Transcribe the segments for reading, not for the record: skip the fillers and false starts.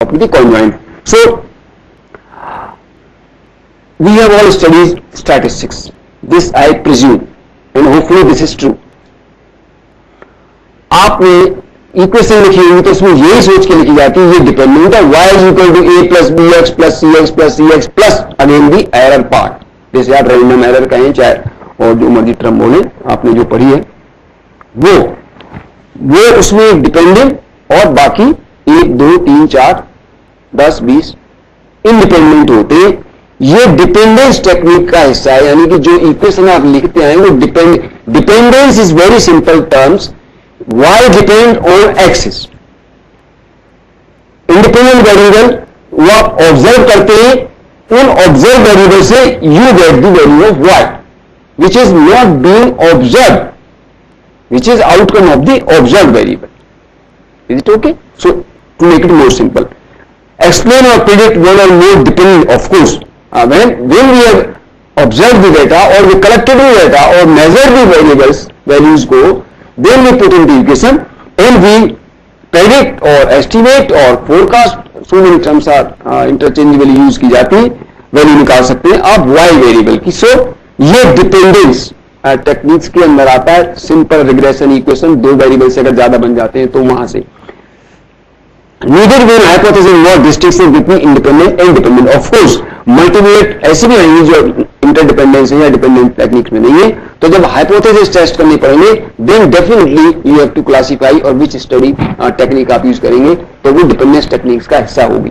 of the conjoint. So we have all studied statistics. This I presume, and hopefully this is true. आपने equation लिखी हुई तो उसमें यही सोच के लिखी जाती है ये डिपेंडेंट है y is equal to a plus B X plus C X plus C X plus again the error part, जैसे आप रैंडम एरर कहें चाहे और जो मर्जी टर्म बोले, आपने जो पढ़ी है वो उसमें डिपेंडेंट और बाकी 1 2 3 4 10 20 इंडिपेंडेंट होते हैं. ये डिपेंडेंस टेक्निक का हिस्सा है, यानी कि जो इक्वेशन आप लिखते हैं वो dependence is very simple terms. y depend on axis. Independent variable वो आप ऑब्जर्व करते हैं, उन ऑब्जर्व वेरिएबल से you get the value of y which is not being observed, which is outcome of the observed variable. Is it okay? So to make it more simple, explain or predict one or more dependent, of course, when we have observed the data or we collected the data or measured the values go, then we put in the equation and we predict or estimate or forecast. So many terms are interchangeably used की जाती है, value निकाल सकते हैं आप y variable की. सो ये dependence techniques के अंदर आता है. सिंपल रिग्रेशन इक्वेशन, दो वेरिएबल से अगर ज्यादा बन जाते हैं तो वहां से needed when hypothesis involve distinction between independent and dependent. Of course multivariate ऐसे भी हैं जो इंटरडिपेंडेंस है या डिपेंडेंट टेक्निक्स में नहीं है, तो जब हाइपोथेसिस टेस्ट करने पड़ेंगे then definitely you have to classify और विच स्टडी टेक्निक आप यूज करेंगे, तो वो डिपेंडेंस टेक्निक्स का हिस्सा होगी.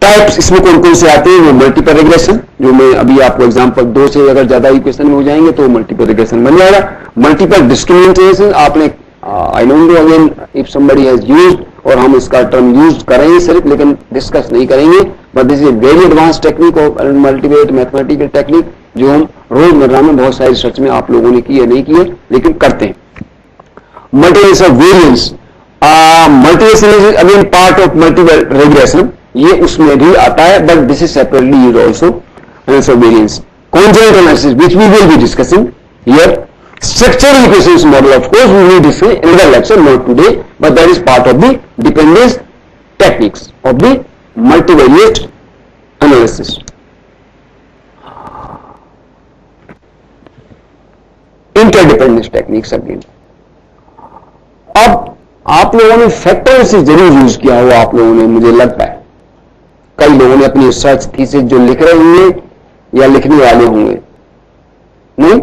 टाइप्स इसमें कौन कौन से आते हैं, वो मल्टीपल रिग्रेशन, जो मैं अभी आपको एग्जांपल 2 से अगर ज्यादा इक्वेशन में हो जाएंगे तो मल्टीपल रिग्रेशन बन जाएगा. मल्टीपल डिस्क्रिमिनेशन आपने I don't know again if somebody has used, और हम इसका टर्म यूज करेंगे सिर्फ लेकिन डिस्कस नहीं करेंगे, but this is a very advance technique of multivariate mathematical technique जो हम रोजमर्रा में बहुत सारी रिसर्च में आप लोगों ने की है नहीं की है लेकिन करते हैं. Multivariation of variance, multivariation is again part of multiple regression, ये उसमें भी आता है, but this is separately used also. Analysis of variance, conjoint analysis which we will be discussing here. Structural equations model, of course, we will discuss in another lecture, not today, but that is part of the dependence techniques of the multivariate analysis. Interdependence techniques again. अब आप लोगों ने factor analysis जरूर use किया हो, आप लोगों ने, मुझे लगता है कई लोगों ने अपनी रिसर्च थीसिस जो लिख रहे होंगे या लिखने वाले होंगे, नहीं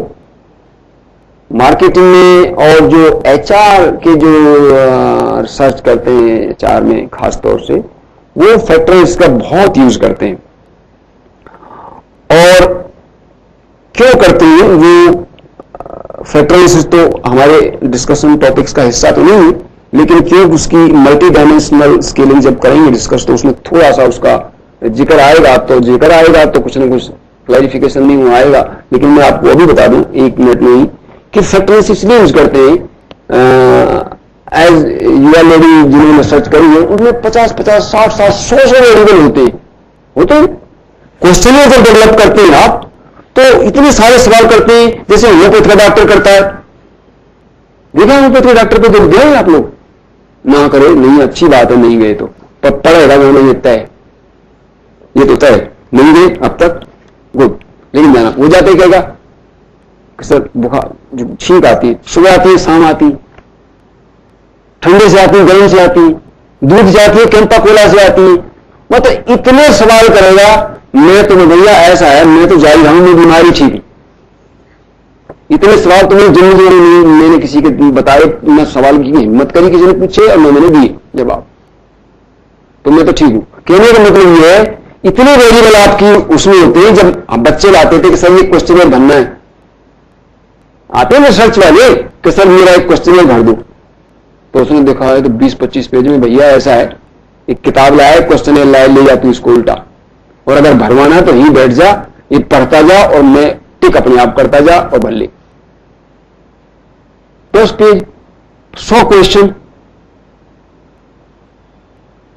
मार्केटिंग में और जो एचआर के जो रिसर्च करते हैं एचआर में खास तौर से, वो फैक्टर एनालिसिस का बहुत यूज करते हैं. और क्यों करते हैं वो फैक्टर एनालिसिस, तो हमारे डिस्कशन टॉपिक्स का हिस्सा तो नहीं है, लेकिन क्यों उसकी मल्टी डायमेंशनल स्केलिंग जब करेंगे डिस्कस तो उसमें थोड़ा सा उसका जिक्र आएगा, तो कुछ ना कुछ क्लैरिफिकेशन नहीं हो आएगा. लेकिन मैं आपको अभी बता दूं 1 मिनट में ही कि फैक्टर एनालिसिस इसलिए यूज करते हैं, एज यू आर लेडी जिन्होंने सर्च करी है उसमें 50 60 100 वेरिएबल होते हैं. क्वेश्चन जब डेवलप करते हैं आप तो इतने सारे सवाल करते हैं, जैसे होम्योपैथ का डॉक्टर करता है. देखा होम्योपैथ के डॉक्टर को जब गए आप लोग, ना करो नहीं, अच्छी बात है नहीं गए तो पड़ेगा वो नहीं तय, ये तो तय नहीं गए अब तक, गुड, लेकिन जाना वो जाते कहेगा सर बुखार छींक आती, सुबह आती है शाम आती, ठंडे से आती, गर्म से आती, दूध जाती है कैंपा कोला से आती, मतलब इतने सवाल करेगा. मैं तो भैया ऐसा है, मैं तो जारी रहा हूं, मैं बीमारी ठीक, इतने सवाल तो मेरी जिंदगी में मैंने किसी के बताए, मैं सवाल की हिम्मत करी किसी ने पूछे और मैंने दिए जवाब, तो मैं तो ठीक हूं. कहने का मतलब यह है इतने वेरिएबल आपकी उसमें होते हैं. जब हम बच्चे लाते थे कि सर ये क्वेश्चन भरना है, आते हैं रिसर्च वाले कि सर मेरा एक क्वेश्चन भर दो, तो उसने देखा है तो 20-25 पेज में भैया ऐसा है, एक किताब लाया क्वेश्चन ले जा तू इसको उल्टा, और अगर भरवाना तो ही बैठ जा, ये पढ़ता जा और मैं टिक अपने आप करता जा और भर ले. 10 पेज 100 क्वेश्चन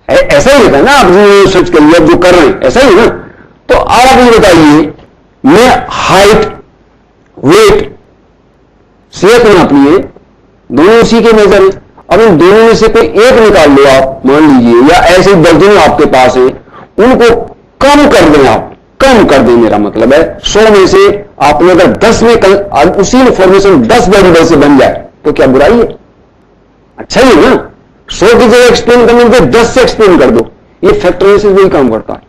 ऐसा ही रहता है ना. आप जो सर्च करिए, आप जो कर रहे हैं ऐसा ही ना. तो आप ये बताइए, मैं हाइट वेट सेहत नापनी है, दोनों उसी के मेजर है, अब इन दोनों में से कोई एक निकाल लो आप, मान लीजिए, या ऐसे दर्जनों आपके पास है, उनको कम कर दें आप, कम कर दें, मेरा मतलब है 100 में से आपने अगर 10 में उसी इंफॉर्मेशन 10 वेरिएबल से बन जाए तो क्या बुराई है? अच्छा ही है ना। 100 की जगह एक्सप्लेन करने के 10 से एक्सप्लेन कर दो, ये फैक्टर एनालिसिस वही काम करता है।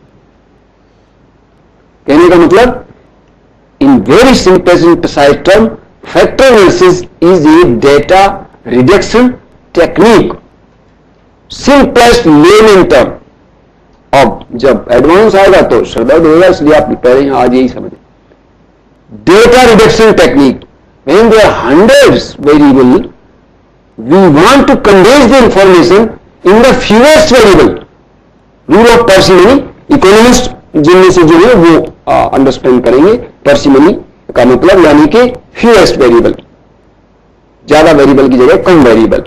कहने का मतलब in very simple term, factor analysis is a data reduction technique, simplest lemon term. अब जब एडवांस आएगा तो सरदर्द होगा, इसलिए आप पहले आज यही समझे। Data reduction technique, when there are hundreds variable, we want to condense the information in the fewest variable. Rule of parsimony, economist जिनमें से जो है वो अंडरस्टैंड करेंगे। पार्सिमनी का मतलब यानी कि फ्यूएस्ट वेरिएबल, ज्यादा वेरिएबल की जगह कम वेरिएबल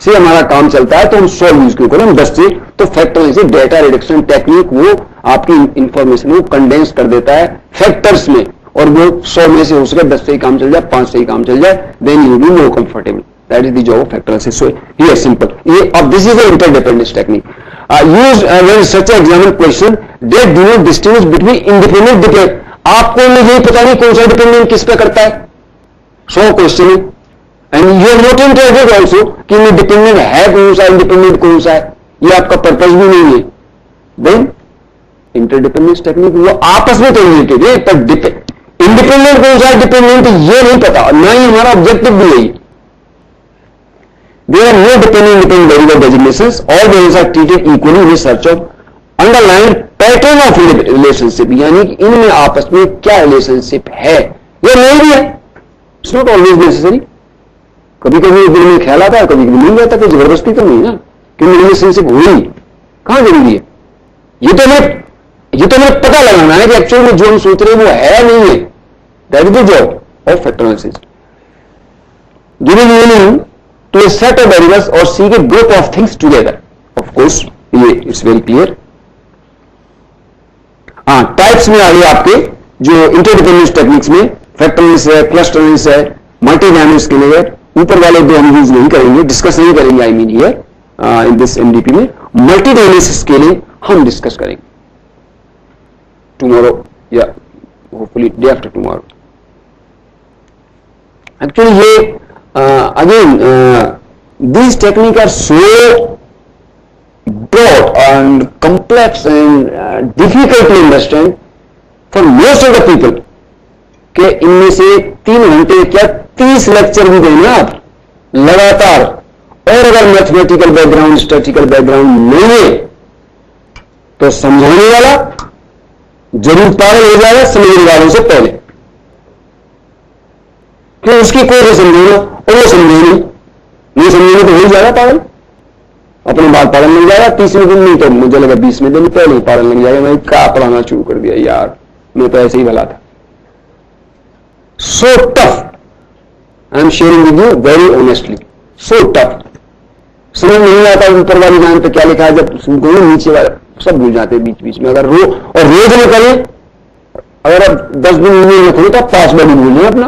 से हमारा काम चलता है, तो हम 100 यूज क्यों करें, हम 10 से। तो factor analysis data reduction technique वो आपकी इंफॉर्मेशन को कंडेंस कर देता है फैक्टर्स में, और वो 100 में से हो सके 10 से ही काम चल जाए, 5 से ही काम चल जाए, then you be more comfortable. That is the job of factor analysis. So ये सिंपल, ये अब this is the interdependence technique use when such examine question that do not distinguish between independent dependent. आपको यही पता नहीं कौन सा dependent किस पे करता है, 100 क्वेश्चन है, and you are not interested also कि डिपेंडेंट है कौन सा, इंडिपेंडेंट कौन सा है, ये आपका पर्पज भी नहीं है। देन इंटरडिपेंडेंस टेक्निक वो आपस में तो रिलेटेड है, पर इंडिपेंडेंट कौन सा है, डिपेंडेंट ये नहीं पता, ना ही हमारा ऑब्जेक्टिव भी यही। There are no dependent dependent variable designations, all variables are treated equally in search of underline pattern of relationship, यानी कि इनमें आपस में क्या रिलेशनशिप है या नहीं भी है। इट्स नॉट ऑलवेज नेसेसरी, कभी कभी दिल में ख्याल आता है, कभी कभी नहीं आता, तो जबरदस्ती तो नहीं ना कि रिलेशनशिप हुई, कहां जरूरी है। ये तो हमें पता लगाना है कि एक्चुअली में जो हम सोच रहे हैं वो है नहीं है। That is the job of factor analysis, giving meaning to a set of variables और seek a group of things together. Of course ये इट्स वेरी क्लियर। हाँ, टाइप्स में आ गए आपके जो इंटरडिपेंडेंस टेक्निक्स में, फैक्टर एनालिसिस है, क्लस्टर एनालिसिस है, मल्टी डायमेंशनल स्केलिंग है। ऊपर वाले दो हम यूज नहीं करेंगे, डिस्कस नहीं करेंगे, I mean here in this MDP में। मल्टी डायमेंशनल स्केलिंग हम डिस्कस करेंगे टुमारो या hopefully day after tomorrow. Actually ये again these technique are so broad and complex and difficult to understand for most of the people कि इनमें से 3 घंटे क्या 30 लेक्चर भी देना आप लगातार, और अगर मैथमेटिकल बैकग्राउंड, स्टैटिकल बैकग्राउंड नहीं है तो समझाने वाला जरूर पागल हो जाएगा समझने वालों से पहले, कि उसकी कोई नहीं समझेगा और वो नहीं समझेंगे तो हो जाएगा पागल, अपने बात पालन लग जाएगा। 30वें दिन नहीं तो मुझे लगा 20वें दिन पहले ही पालन लग जाएगा, मैं क्या पढ़ाना शुरू कर दिया यार, मैं तो ऐसे ही भला था। So tough, I am sharing with you very honestly, so tough. समझ नहीं आता ऊपर वाली जान पे क्या लिखा है, जब नीचे वाले सब भूल जाते हैं बीच बीच में। अगर रोज में करें, अगर आप 10 दिन में खोलो तो आप पासवर्ड भी भूल जाए अपना,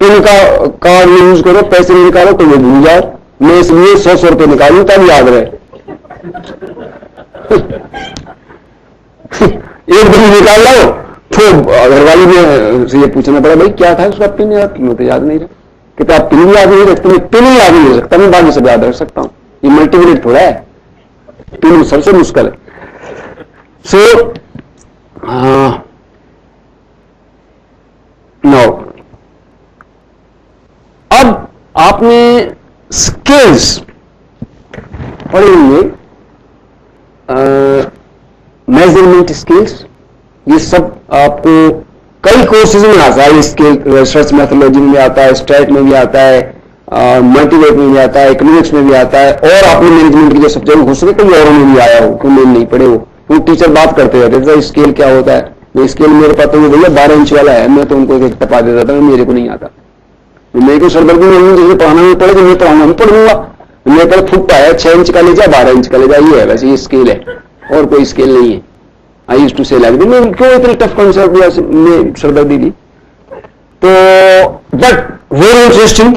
पिन का कार्ड में यूज करो, पैसे नहीं निकालो तो वो भूल जाओ। मैं इसलिए 100 रुपए निकालू तब याद रहे। एक दिन निकाल लो तो घर वाली में से ये पूछना पड़ा, भाई क्या था उसका पिन, यार पिन तो याद नहीं रहा। कि आप पिन भी याद नहीं रखते, मैं पिन याद नहीं रख सकता, मैं बाकी सब याद रख सकता हूं। ये मल्टीमीडिएट थोड़ा है, पिन सबसे मुश्किल है। सो नाउ अब आपने स्किल्स पढ़े होंगे, मेजरमेंट स्किल्स, ये सब आपको कई कोर्सेज में आता है। स्किल रिसर्च मैथोलॉजी में भी आता है, स्टैट में भी आता है, मल्टीवेट में भी आता है, इकोनॉमिक्स में भी आता है, और आपने मैनेजमेंट के जो सब्जेक्ट हो सके कई औरों में भी आया हो, क्यों नहीं पढ़े हो। वो टीचर बात करते रहते थे स्केल क्या होता है, वो स्केल मेरे पास तो भैया 12 इंच वाला है, मैं तो उनको एक तपा देता था, मेरे को नहीं आता। मेरे को सरदर्दी नहीं, जैसे पढ़ाना नहीं पड़ेगा, मैं पढ़ाऊंगा, मैं पढ़ूंगा। मेरे पास फुट है 6 इंच का ले जा, 12 इंच का ले जा, ये है वैसे ये स्केल है, और कोई स्केल नहीं है। आई यूज्ड टू से लाइक दैट, मैं क्यों इतनी टफ कॉन्सेप्ट में सरदर्दी दी। तो बट वेरी इंटरेस्टिंग,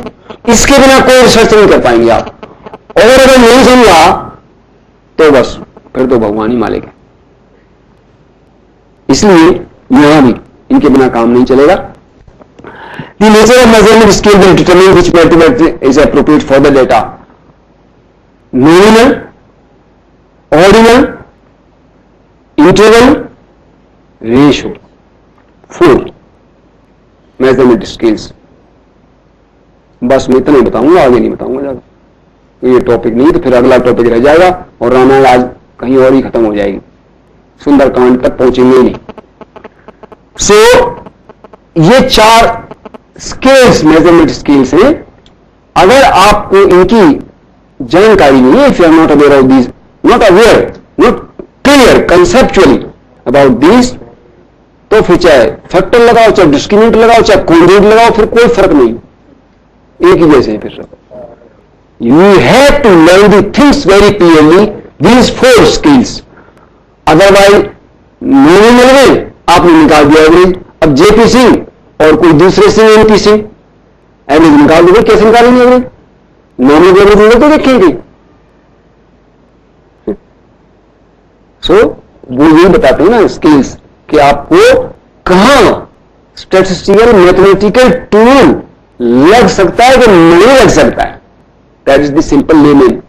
इसके बिना कोई रिसर्च नहीं कर पाएंगे आप। और अगर नहीं समझा तो बस फिर तो भगवान ही मालिक है। इसलिए यहां भी इनके बिना काम नहीं चलेगा। The nature of measurement scale will determine which multimeter is appropriate for the data. Nominal, ordinal, interval, ratio. 4 measurement scales. बस मैं इतना ही बताऊंगा, आगे नहीं बताऊंगा ज्यादा। ये टॉपिक नहीं तो फिर अगला टॉपिक रह जाएगा और रामायण आज कहीं और ही खत्म हो जाएगी, सुंदरकांड तक पहुंचेंगे ही नहीं। सो ये 4 स्केल्स, मेजरमेंट स्केल्स हैं। अगर आपको इनकी जानकारी नहीं है, if you are not aware of these, not aware, not clear conceptually about these, तो फिर चाहे फैक्टर लगाओ, चाहे डिस्क्रिमिनेंट लगाओ, चाहे कोंजूगेट लगाओ, फिर कोई फर्क नहीं, एक ही जैसे हैं फिर सब। You have to learn the things very clearly, these 4 scales. Otherwise nominal में आपने निकाल दिया एवरेज, अब जेपीसी और कोई दूसरे से एनपीसी एवरेज निकाल दोगे, कैसे निकालेंगे एवरेज? नॉमिनल एवरेज तो देखेंगे। सो वो यही बताते हैं ना स्केल्स, कि आपको कहां स्टैटिस्टिकल मैथमेटिकल टूल लग सकता है कि नहीं लग सकता है। That is the simple layman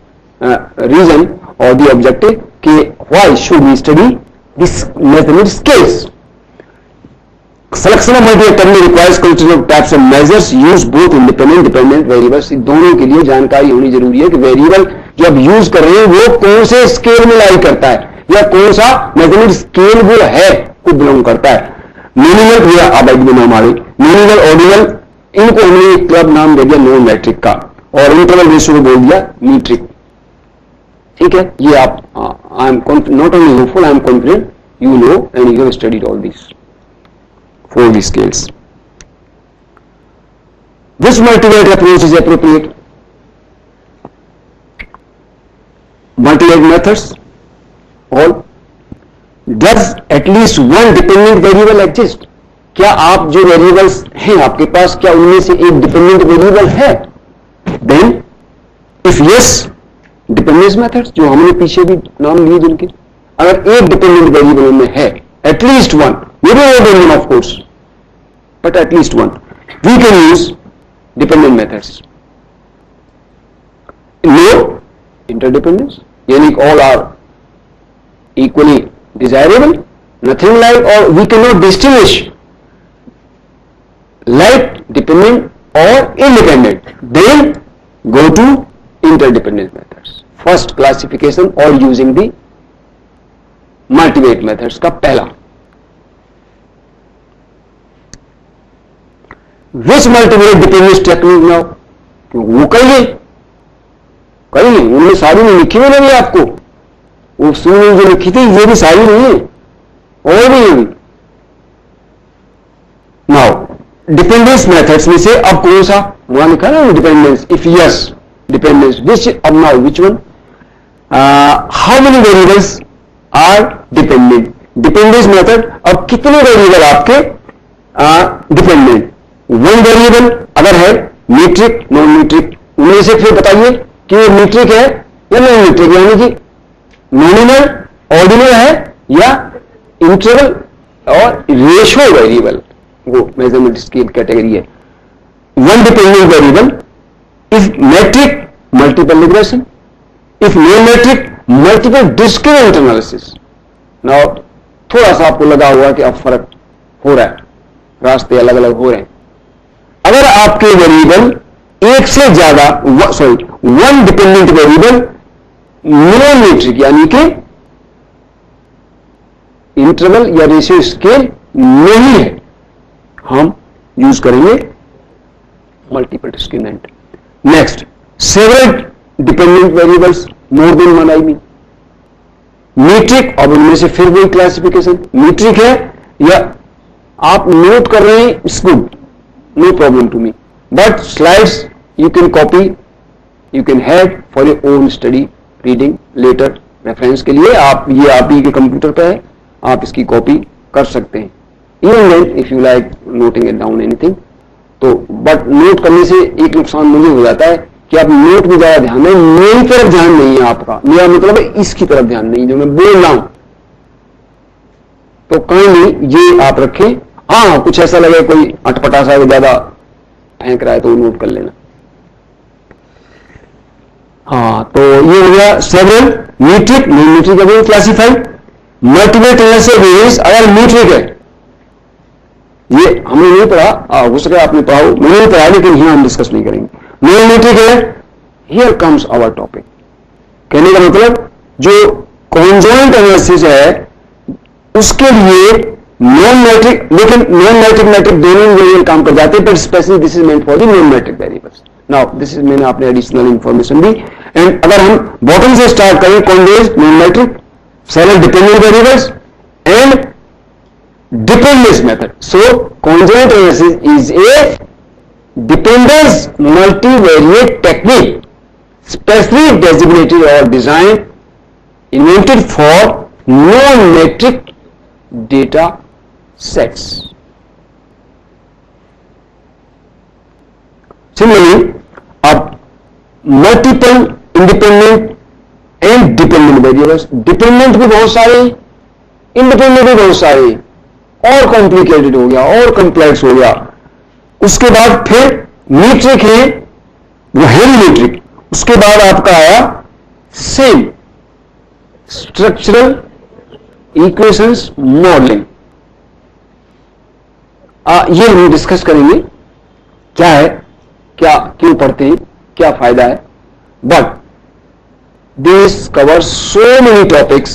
reason और द ऑब्जेक्टिव कि why should we study this mathematical scales. Selection of multi-vector requires consideration of types of measures used both independent dependent variables। दोनों के लिए जानकारी होनी जरूरी है कि वेरिएबल जो आप यूज कर रहे हैं वो कौन से स्केल में लाई करता है या कौन सा मेजरमेंट स्केल वो है को बिलोंग करता है। नॉमिनल हुआ अब नाम आ गई, नॉमिनल, ऑर्डिनल, इनको हमने एक क्लब नाम दे दिया नॉन मैट्रिक का, और इंटरवल रेशियो को बोल दिया मीट्रिक। ठीक है, ये आप I am not only hopeful, I am confident you know and you have studied all this 4 scales. Which multivariate approach is appropriate? Multivariate methods. All. Does at least one dependent variable exist? क्या आप जो variables हैं आपके पास, क्या उनमें से एक dependent variable है? Then, if yes, dependence methods जो हमने पीछे भी नाम लिए जिनके, अगर एक डिपेंडेंट वेरिएबल में है, at least one, maybe more than one of course, but at least one, we can use dependent methods. No interdependence, yani all are equally desirable, nothing like, or we cannot distinguish like dependent or independent, then go to interdependent methods. First classification or using the multivariate methods का पहला। Which multivariate dependence technique now? वो कहिए उनमें सारी नहीं लिखी हुई लगी आपको, वो सुन जो लिखी थी ये भी सारी नहीं है, और भी है। नाउ डिपेंडेंस मेथड्स में से अब कौन सा वहां लिखा ना dependence, if yes dependence, which अब now which one, how many variables are dependent. Dependence method, अब कितने वेरिएबल आपके डिपेंडेंट? 1 वेरिएबल अगर है, मीट्रिक, नॉन मीट्रिक, उनमें से फिर बताइए कि वो मीट्रिक है या नॉन मीट्रिक, यानी कि नॉमिनल, ऑर्डिनल है या इंटरवल और रेशियो वेरिएबल, वो मेजरमेंट स्केल कैटेगरी है। 1 dependent variable, if metric multiple regression, if non metric multiple discriminant analysis. Now थोड़ा सा आपको लगा हुआ कि अब फर्क हो रहा है, रास्ते अलग अलग हो रहे हैं। अगर आपके वेरिएबल एक से ज्यादा, 1 डिपेंडेंट वेरिएबल नॉन मैट्रिक यानी कि इंटरवल या रेशियो स्केल नहीं है, हम यूज करेंगे multiple discriminant. Next, several dependent variables, more than 1 I mean. Metric, अब उनमें से फिर वही क्लासिफिकेशन, मीट्रिक है या आप नोट कर रहे हैं, it's good, no problem to me, but slides you can copy, you can have for your own study reading later reference के लिए। आप ये आप ही के कंप्यूटर पे है, आप इसकी कॉपी कर सकते हैं। Even then if you like noting it down anything, तो बट नोट करने से एक नुकसान मुझे हो जाता है कि आप नोट में ज्यादा ध्यान है, मेरी तरफ ध्यान नहीं है आपका, मेरा मतलब है इसकी तरफ ध्यान नहीं जो मैं बोल रहा हूं। तो काइंडली ये आप रखें। हाँ, कुछ ऐसा लगे कोई अटपटा सा ज्यादा फेंक रहा है तो वो नोट कर लेना। हाँ, तो ये हो गया सेवरल मीट्रिक, नॉन मीट्रिक अभी क्लासिफाइड। मल्टीपल टेंडेंसी वेरिएंस अगर मीट्रिक है, ये हमने नहीं पढ़ा, हो सके आपने पढ़ा हो, मैंने नहीं पढ़ा, लेकिन यहां हम डिस्कस नहीं करेंगे। नॉन मीट्रिक है, हियर कम्स आवर टॉपिक। कहने का मतलब जो कॉन्जॉइंट एनालिसिस है उसके लिए नॉन मैट्रिक, लेकिन नॉन मैट्रिक मैट्रिक दोनों वेरिएबल काम कर जाते हैं, but specially this is meant for the non metric variables. Now this is, मैंने आपने एडिशनल इंफॉर्मेशन दी। एंड अगर हम बॉटम से स्टार्ट करें, कॉन्डेज non metric, several dependent variables and dependence method. So conjoint analysis is a dependence multivariate technique specially designated or designed, invented for non-metric data sets. Similarly, अब multiple independent and dependent variables, dependent भी बहुत सारे, independent भी बहुत सारे, और complicated हो गया और कॉम्प्लेक्स हो गया। उसके बाद फिर मीट्रिक है, वो है मीट्रिक। उसके बाद आपका आया सेम स्ट्रक्चरल इक्वेशंस मॉडलिंग। ये हम डिस्कस करेंगे क्या है, क्या क्यों पढ़ते हैं, क्या फायदा है। But this cover so many topics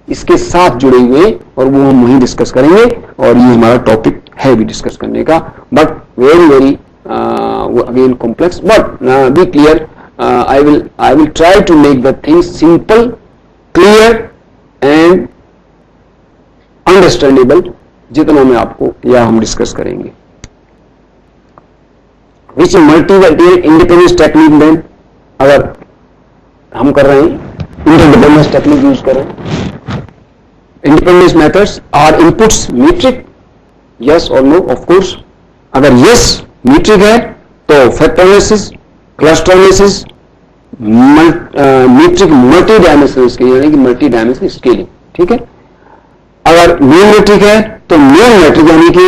इसके साथ जुड़े हुए, और वो हम वहीं डिस्कस करेंगे, और ये हमारा टॉपिक है भी डिस्कस करने का, but very very again complex. But be clear, I will try to make the things simple, clear and understandable, जितना मैं आपको या हम डिस्कस करेंगे। Which multivariate independence technique then, अगर हम कर रहे हैं इंटरडिपेंडेंस टेक्निक यूज कर रहे हैं। Independence methods are inputs metric, yes और नो, ऑफ कोर्स। अगर यस मीट्रिक है तो factor analysis, cluster analysis, metric multi dimensional scaling, यानी कि मल्टी डायमेंशनल स्केलिंग, ठीक है। अगर नॉन मीट्रिक है तो नॉन मैट्रिक, यानी कि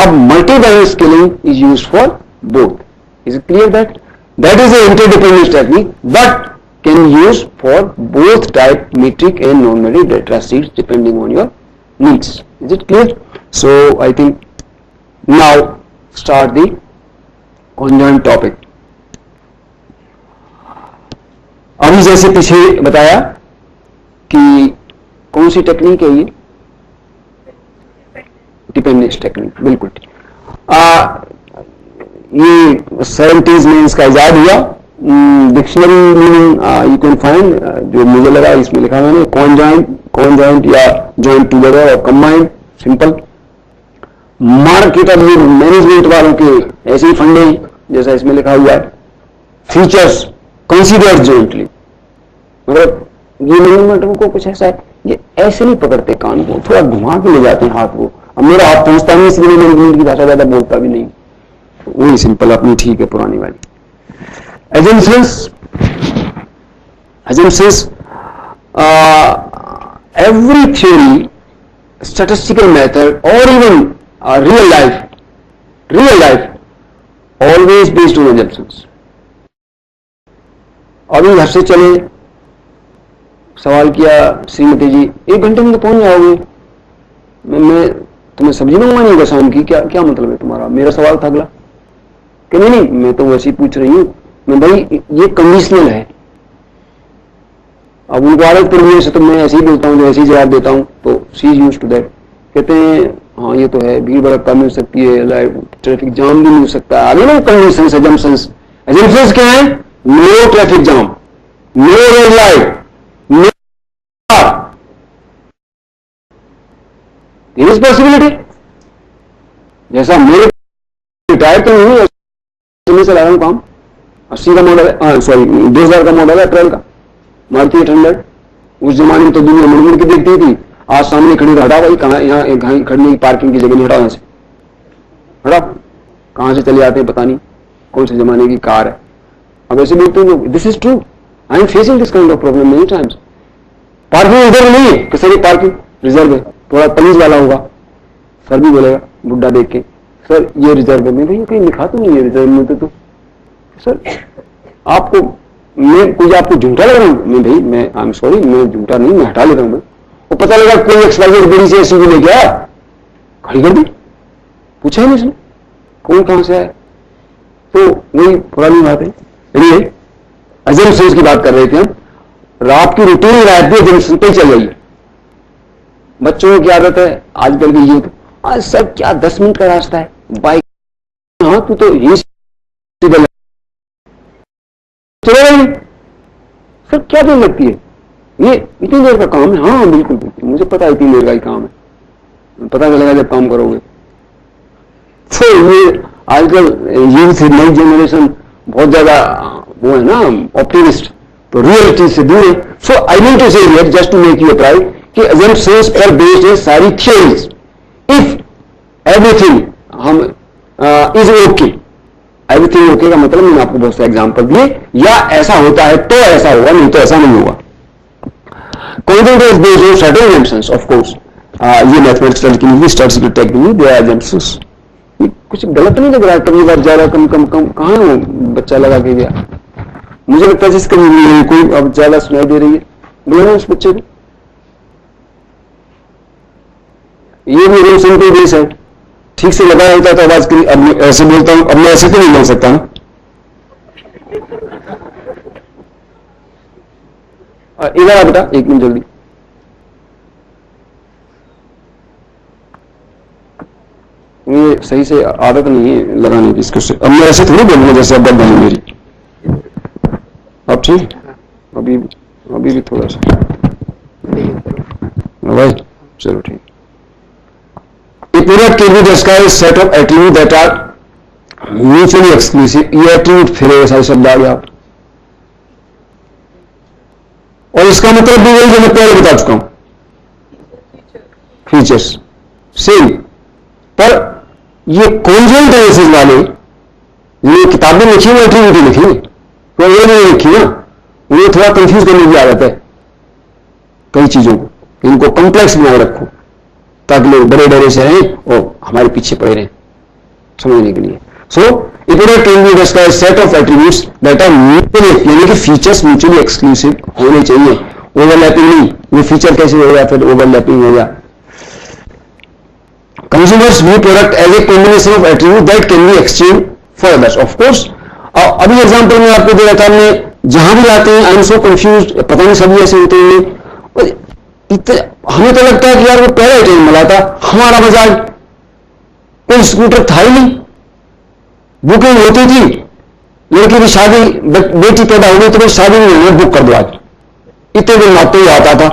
अब multi dimensional scaling is used for both. Is it clear that that is a interdependence technique, but can be used for both type metric and non-metric data sheets depending on your needs. Is it clear? So I think now start the conjoint topic. अभी जैसे पीछे बताया कि कौन सी technique है ये, dependence technique, बिल्कुल। ये 70s में इसका इजाद हुआ। Dictionary meaning you can find, जो मुझे लगा इसमें लिखा मैंने, कॉन्जॉइंट या जॉइंट टुगेदर और combined, simple. Market of management वालों के ऐसे ही फंडे जैसा इसमें लिखा हुआ है। फीचर्स कंसीडर जॉइंटली, मतलब ये मैनेजमेंट को कुछ ऐसा है, ये ऐसे नहीं पकड़ते कान को, थोड़ा घुमा के ले जाते हैं हाथ को। अब मेरा हाथ पहुंचता नहीं, इसलिए मैनेजमेंट की भाषा ज्यादा बोलता भी नहीं, वही सिंपल अपनी ठीक है पुरानी वाली। Assumptions, every theory, statistical method, or even real life, always based on assumptions. अभी घर से चले, सवाल किया श्रीमती जी, 1 घंटे में तो पहुंच जाओगे, मैं तुम्हें सब्जी मंगवानी शाम की, क्या मतलब है तुम्हारा? मेरा सवाल था अगला कि नहीं, मैं तो वैसे ही पूछ रही हूँ, मैं भाई ये कंडीशनल है। अब उनको आदत पड़ गई है, तो मैं ऐसे ही बोलता हूँ, जो ऐसे ही जवाब देता हूँ, तो she is used to that. कहते हैं हाँ ये तो है, भीड़ भड़का मिल सकती है, ट्रैफिक जाम भी मिल सकता है, आगे ना कंडीशंस, एजम्पशंस क्या है? No traffic jam, no red light, no there is possibility. जैसा मेरे रिटायर तो नहीं, ऐसे चला रहा हूँ काम। 80 का मॉडल है, सॉरी 2000 का मॉडल है, अप्रैल का, मारुति 800। उस जमाने में तो दुनिया मुड़ के देखती थी, आज सामने खड़ी, हटा भाई, कहाँ यहाँ खड़ने की पार्किंग की जगह नहीं, हटाओ यहाँ से, हटाओ। कहां से चले आते हैं पता नहीं, कौन से जमाने की कार है। अब ऐसे बोलते हैं लोग, this is true, I am facing this kind of problem many times. Parking इधर नहीं है कि सर ये पार्किंग रिजर्व है, थोड़ा तमीज वाला होगा, सर भी बोलेगा बुड्ढा देख के, सर ये रिजर्व है। मैं भैया कहीं लिखा तो नहीं है रिजर्व में, तो सर आपको मैं कोई आपको झूठा लग रहा हूं, मैं भाई मैं आई एम सॉरी, मैं झूठा नहीं, मैं हटा लेता हूं। वो पता लगा कोई एक्सवाइजेड बड़ी से एसयूवी लेके आया, खड़ी कर दी, पूछा ही नहीं उसने कौन कहां से आया। तो वही पुरानी बात है। चलिए अजम्पशंस की बात कर रहे थे हम। रात की रूटीन रात भी अजम्पशन पे चल रही है। बच्चों की आदत है आजकल की, ये तो आज सर क्या 10 मिनट का रास्ता है, बाइक, हाँ तू तो ये चले गई सर, क्या देर लगती है, ये इतनी देर का काम है। हाँ बिल्कुल बिल्कुल मुझे पता है इतनी देर का ही काम है, पता चलेगा जब काम करोगे। तो ये आजकल यूथ नई जनरेशन बहुत ज्यादा वो है ना ऑप्टिमिस्ट, तो रियलिटी से दूर है। So I mean to say here just to make you pride कि अजम्पशंस पर बेस्ड है सारी थियरीज। इफ एवरीथिंग हम इज ओके, एवरीथिंग ओके का मतलब मैंने आपको बहुत से एग्जांपल दिए, या ऐसा होता है तो ऐसा होगा, नहीं तो ऐसा नहीं होगा। Confidence is based on certain assumptions, of course ये मैथमेटिकल की statistical technique they are assumptions. कुछ गलत नहीं लग रहा है, कभी बार ज्यादा कम कम कम, कहां है वो बच्चा लगा के गया, मुझे लगता है जिसका कोई अब ज्यादा सुनाई दे रही है, बोला उस बच्चे को ये भी एकदम सिंपल बेस है, ठीक से लगाया होता तो आवाज करी। अब मैं ऐसे बोलता हूं, अब मैं ऐसे तो नहीं बोल सकता ना। इधर आ बेटा, एक मिनट जल्दी। ये सही से आदत नहीं है लगाने की इसको से। अब मैं ऐसे थोड़ी बोलूंगा जैसे अब बन मेरी। अब ठीक, अभी भी थोड़ा सा भाई, चलो ठीक। A product can be described as set of attributes that are mutually exclusive। ये एट्रीब्यूट फिर सारे शब्द आ गया, और इसका मतलब भी वही जो मैं पहले बता चुका हूं, फीचर्स सेम। पर ये कॉन्जुगेट एनालिसिस वाले ये किताबें लिखी हुई एट्रीब्यूट लिखी, तो ये नहीं लिखी ना, उन्हें थोड़ा कंफ्यूज करने की आदत है कई चीजों को, इनको कॉम्प्लेक्स बनाए रखो ताकि लोग बड़े डरे से रहें और हमारे पीछे पड़े रहें समझने के लिए। So it can be described as set of attributes that are mutually, यानी कि फीचर्स म्यूचुअली एक्सक्लूसिव होने चाहिए, ओवरलैपिंग नहीं। ये फीचर कैसे हो गया, फिर ओवरलैपिंग हो गया। Consumers view product as a combination of attribute that can be exchange for others, of course. अभी एग्जांपल में आपको दे रहा था, हमने जहां भी लाते हैं आई एम सो कंफ्यूज, पता नहीं सभी ऐसे होते हैं। हमें तो लगता है कि यार वो पहले ट्रेन मिला था, हमारा बजाज कोई स्कूटर था ही नहीं, बुकिंग होती थी, लड़की की शादी, बेटी पैदा हो गई तो शादी नहीं होगी, बुक कर दो आज, इतने दिन बाद तो ही आता था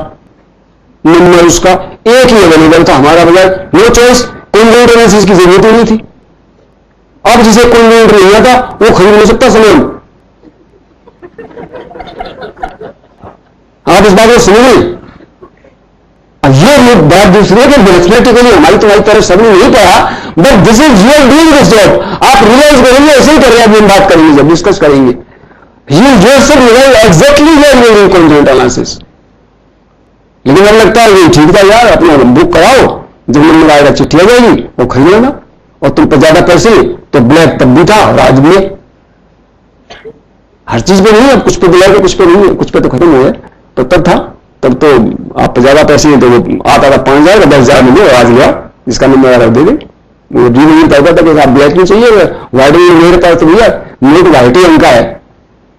नंबर, उसका एक ही अवेलेबल था, हमारा Bajaj, no choice, conjoint analysis की जरूरत ही नहीं थी। अब जिसे कॉन्वेंट नहीं आता वो खरीद नहीं सकता सामान। आप इस बात को समझें। अब ये बात दूसरी है कि मैथमेटिकली हमारी तुम्हारी तरफ सबने नहीं पढ़ा, but this is you're doing this job. आप रियलाइज करेंगे, ऐसे ही कर रहे हैं, अभी हम बात करेंगे जब डिस्कस करेंगे, you just realize exactly you're doing conjoint analysis. लेकिन हमें लगता है ये ठीक था यार, अपना बुक कराओ, जब नंबर आएगा चिट्ठी आ जाएगी वो खरीद लेना, और तुम पर ज्यादा पैसे तो ब्लैक तब भी था और आज भी है। हर चीज पे नहीं है, कुछ पे ब्लैक है, कुछ पे नहीं है, कुछ पे तो खत्म हो गया, तो तब था, तब तो आप पे ज्यादा पैसे हैं तो वो आता था 5,000 का 10,000 मिले, और आज गया जिसका नंबर आ रहा दे दे। वो डी नहीं कहता था कि आप ब्लैक नहीं चाहिए, व्हाइट में मेरे पास तो भैया नोट व्हाइट ही उनका है,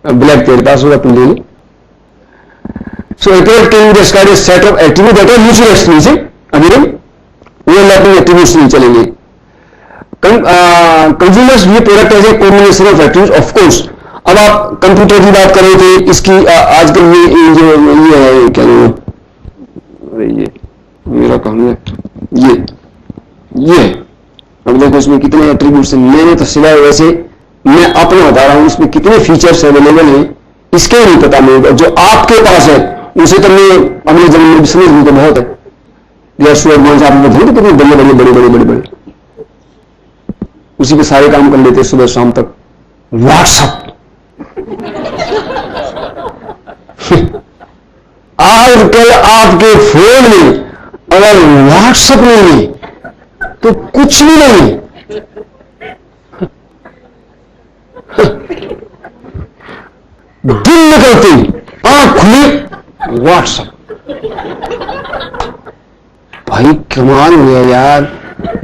ब्लैक तेरे पास होगा तुम ले लो। So it can be described as set of attribute that are mutually exclusive. Again overlapping attributes नहीं चलेंगे। Consumers view product as a combination of attributes, of course. अब आप कंप्यूटर की बात कर रहे थे, इसकी आजकल ये जो ये है क्या नाम है, अरे ये मेरा काम है, ये अब देखो इसमें कितने एट्रीब्यूट्स हैं। मैंने तो सिवाय वैसे मैं अपना बता रहा हूं, इसमें कितने फीचर्स अवेलेबल हैं इसके नहीं पता मेरे, जो आपके पास है उसे तो मैं अगले जन्म में समझ लूँ तो बहुत है। आप कितने बड़े बड़े बड़े बड़े बड़े उसी पे सारे काम कर लेते सुबह शाम तक। व्हाट्सएप आजकल आपके फोन में अगर व्हाट्सएप नहीं है तो कुछ भी नहीं है। दिन निकलती आंख खुली व्हाट्सएप, भाई कमाल हो गया यार।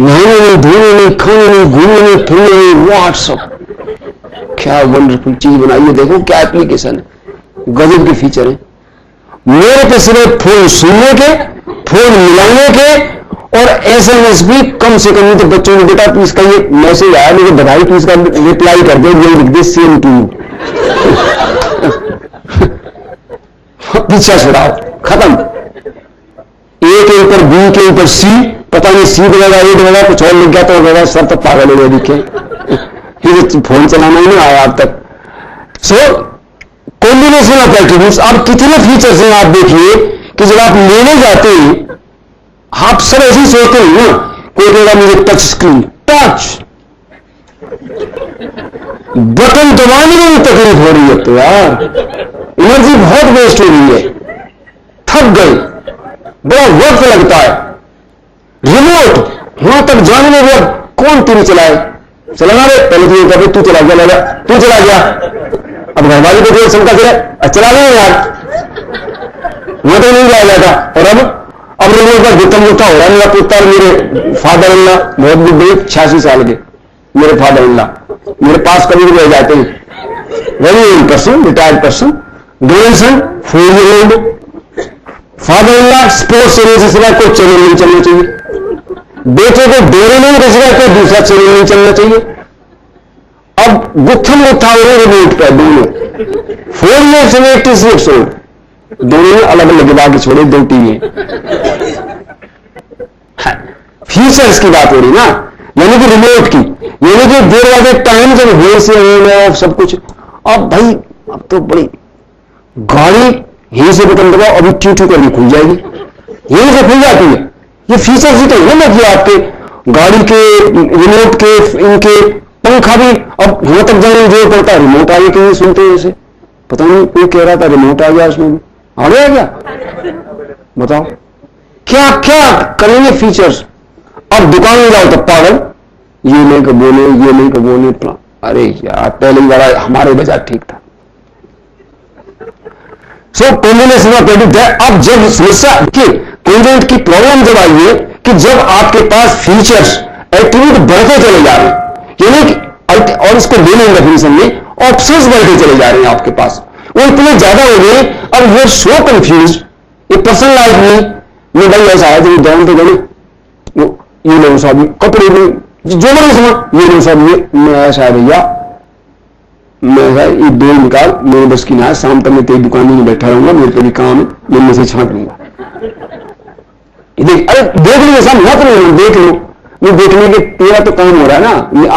नहाने नहीं, धोने नहीं, खाने नहीं, घूमने नहीं, फिरने नहीं, व्हाट्सएप। क्या वंडरफुल चीज बनाई है, देखो क्या एप्लीकेशन है, गजब के फीचर है। मेरे पे सिर्फ फोन सुनने के, फोन मिलाने के और एसएमएस भी कम से कम नहीं तो बच्चों ने बेटा तू इसका ये मैसेज आया मुझे बधाई, तू इसका रिप्लाई कर दे, ये लिख दे सेम टू यू। पीछा छुड़ाओ, खत्म। ए के ऊपर बी के ऊपर सी, पता नहीं सी दबेगा ए दबेगा कुछ और लिख गया तो दबेगा, सब तो पागल हो गए दिखे। ये फोन चलाना ही नहीं आया अब तक। So combination of attributes. अब कितने फीचर्स हैं आप देखिए कि जब आप लेने जाते हैं आप सब ऐसे ही सोचते हैं ना, कोई कहेगा मुझे टच स्क्रीन, टच बटन दबाने में भी तकलीफ हो रही है तो यार एनर्जी बहुत वेस्ट हो रही है, थक गए, बड़ा वक्त लगता है। रिमोट वहां तक जाने में भी अब कौन टीवी चलाए, चलाना रे पहले तो ये कभी तू चला गया, तू चला गया, अब घरवाली को कोई शंका करे चला नहीं यार, वहां तो नहीं जाया जाता। और अब रिमोट का गुत्तम गुत्ता हो रहा है। मेरा पुत्र मेरे फादर इन लॉ बहुत बुढ़े 86 साल के, मेरे फादर इन लॉ मेरे पास कभी भी रह जाते हैं, very old person, retired person, grandson 4 year old, father in law sports channel से सिवा कोई चैनल नहीं चलना चाहिए, बेटे को डोरेमोन के सिवा कोई दूसरा चैनल नहीं चलना चाहिए। अब गुत्थम गुत्था हो रहे रिमोट पर दोनों 4 ईयर्स से 86 ईयर्स ओल्ड, दोनों ने अलग अलग लगा के छोड़े, 2 टीवी। फीचर्स की बात हो रही ना, यानी कि रिमोट की, यानी कि देर वाले टाइम जब हुए से ऑन सब कुछ। अब भाई अब तो बड़ी गाड़ी यहीं से बटन दबाओ अभी ट्यू ट्यू करके खुल जाएगी, यहीं से खुल जाती है। ये फीचर्स ही तो है ना कि आपके गाड़ी के रिमोट के, इनके पंखा भी अब वहां तक जाने जो पड़ता है, रिमोट आगे कहीं सुनते हैं ऐसे, पता नहीं कोई कह रहा था रिमोट आ गया उसमें भी, आ गया क्या बताओ, क्या क्या करेंगे फीचर्स। अब दुकान में जाओ तो पागल, ये नहीं को बोले, ये नहीं को बोले, अरे यार पहले ही वाला हमारे बजाय ठीक था। सो कॉम्बिनेशन ऑफ एट्रीब्यूट है। अब जब समस्या की कॉन्जेंट की प्रॉब्लम जब आई है कि जब आपके पास फीचर्स एट्रीब्यूट बढ़ते चले जा रहे हैं, यानी कि और इसको लेने डेफिनेशन में ऑप्शंस बढ़ते चले जा रहे हैं आपके पास, वो इतने ज्यादा हो गए, अब यू आर सो कंफ्यूज। ये पर्सन लाइफ में भाई ऐसा है जो दौड़ तो गए ये लोग सब कपड़े में जो मैंने सुना ये लोग सब ये मैं ऐसा है भैया, मैं ये 2 निकाल मेरे बस की ना, शाम तक मैं तेरी दुकान में बैठा रहूंगा, मेरे पे भी काम है, मैं में से छांट लूंगा। देख अरे देख लो ऐसा मत नहीं, देख लो, मैं देखने के तेरा तो काम हो रहा है ना।